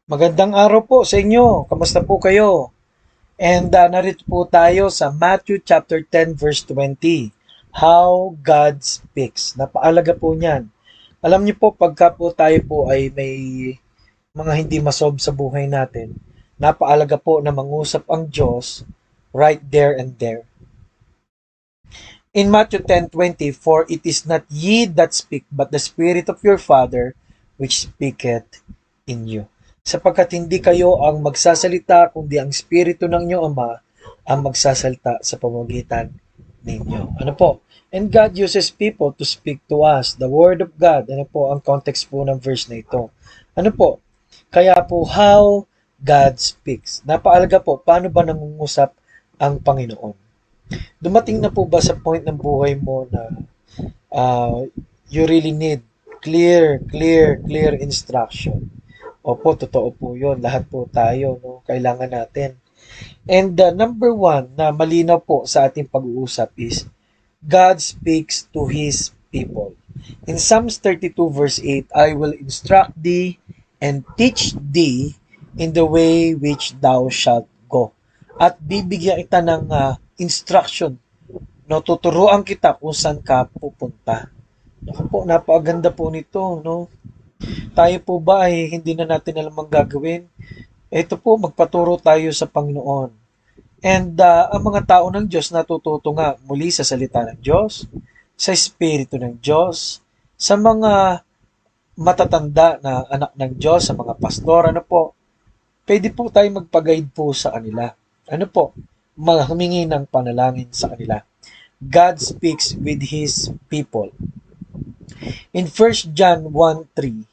Magandang araw po sa inyo. Kamusta po kayo? And narito po tayo sa Matthew chapter 10 verse 20. How God speaks. Napaalaga po niyan. Alam niyo po pagka po tayo po ay may mga hindi masolve sa buhay natin, napaalaga po na mangusap ang Diyos right there and there. In Matthew 10:20, for it is not ye that speak, but the Spirit of your Father which speaketh in you. Sapagkat hindi kayo ang magsasalita, kundi ang Espiritu ng inyong Ama ang magsasalita sa pamamagitan ninyo. Ano po? And God uses people to speak to us. The Word of God. Ano po ang context po ng verse na ito? Ano po? Kaya po, how God speaks. Napaalaga po, paano ba nangungusap ang Panginoon? Dumating na po ba sa point ng buhay mo na you really need clear instruction? Opo, totoo po yun. Lahat po tayo, no? Kailangan natin. And number one na malinaw po sa ating pag-uusap is God speaks to His people. In Psalms 32 verse 8, I will instruct thee and teach thee in the way which thou shalt go. At bibigyan kita ng instruction. No, tuturuan kita kung saan ka pupunta. Naku po, napakaganda po nito, no? Tayo po ba ay hindi na natin alam ang gagawin? Ito po, magpaturo tayo sa Panginoon. And ang mga tao ng Diyos natututo nga muli sa salita ng Diyos, sa Espiritu ng Diyos, sa mga matatanda na anak ng Diyos, sa mga pastor, ano po, pwede po tayo magpag-guide po sa kanila. Ano po, humingi ng panalangin sa kanila. God speaks with His people. In 1 John 1:3,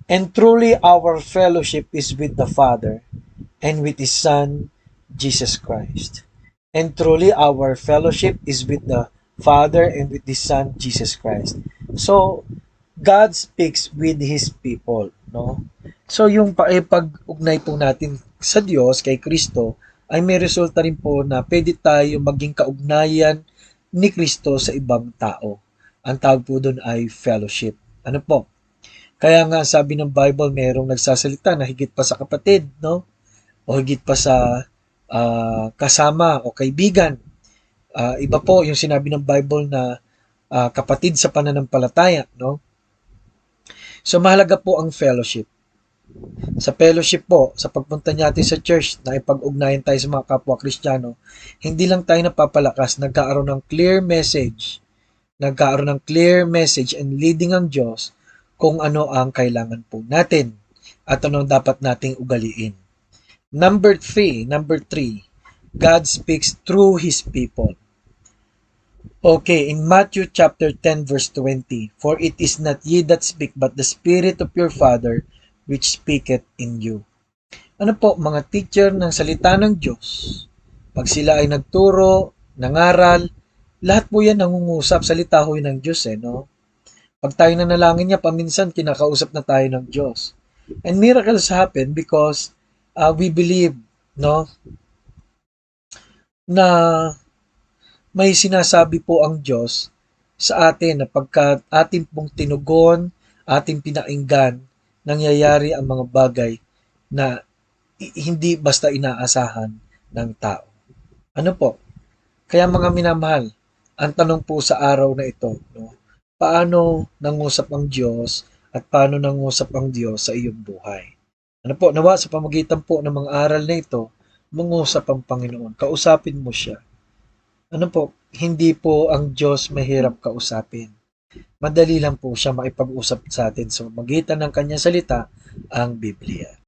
and truly our fellowship is with the Father and with His Son, Jesus Christ. And truly our fellowship is with the Father and with His Son, Jesus Christ. So, God speaks with His people, no? So, yung pag-ugnay po natin sa Diyos, kay Kristo, ay may resulta rin po na pwede tayo maging kaugnayan ni Kristo sa ibang tao. Ang tawag po doon ay fellowship. Ano po? Kaya nga sabi ng Bible, merong nagsasalita na higit pa sa kapatid, no? O higit pa sa kasama o kaibigan. Iba po yung sinabi ng Bible na kapatid sa pananampalataya, no? So mahalaga po ang fellowship. Sa fellowship po, sa pagpunta natin sa church na ipag-ugnayan tayo sa mga kapwa Kristiyano, hindi lang tayo napapalakas, nagkaroon ng clear message. Nagkaroon ng clear message and leading ang Diyos kung ano ang kailangan po natin at ano dapat nating ugaliin. Number three, God speaks through His people. Okay, in Matthew chapter 10 verse 20, for it is not ye that speak, but the Spirit of your Father which speaketh in you. Ano po, mga teacher ng salita ng Diyos, pag sila ay nagturo, nangaral, lahat po yan nangungusap, salita ho yun ng Diyos, no? Pag tayo nanalangin niya, paminsan kinakausap na tayo ng Diyos. And miracles happen because we believe, no, na may sinasabi po ang Diyos sa atin na pagka ating pong tinugon, ating pinainggan, nangyayari ang mga bagay na hindi basta inaasahan ng tao. Ano po? Kaya mga minamahal, ang tanong po sa araw na ito, no, paano nangusap ang Diyos at paano nangusap ang Diyos sa iyong buhay? Ano po, nawa sa pamagitan po ng mga aral na ito, mangusap ang Panginoon. Kausapin mo siya. Ano po, hindi po ang Diyos mahirap kausapin. Madali lang po siya makipag-usap sa atin sa pamagitan ng kanyang salita, ang Biblia.